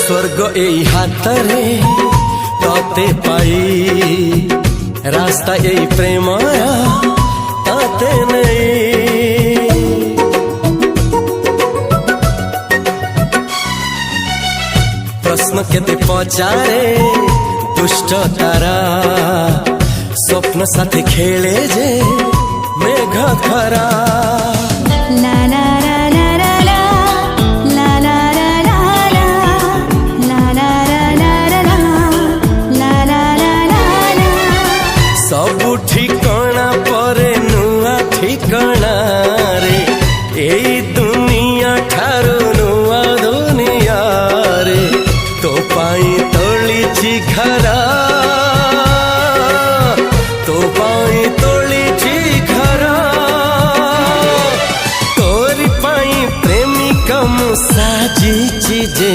स्वर्ग एई हातरे तते पाई रास्ता एई प्रेमया ताते नहीं। प्रश्न केते पचारे दुष्ट तारा स्वप्न साथी खेले जे मेघ खरा। ला ला ला ला ला ला ला ला ला ला ला ला ला ला ला। सबु ठिकाना परे नुआ ठिकाना रे एई दुनिया ठारू नुआ दुनिया रे। तो पाई तोलिछि घरा तो पाई तोलिछि घरा तोरी पाई प्रेमिका मु साजिछि जे।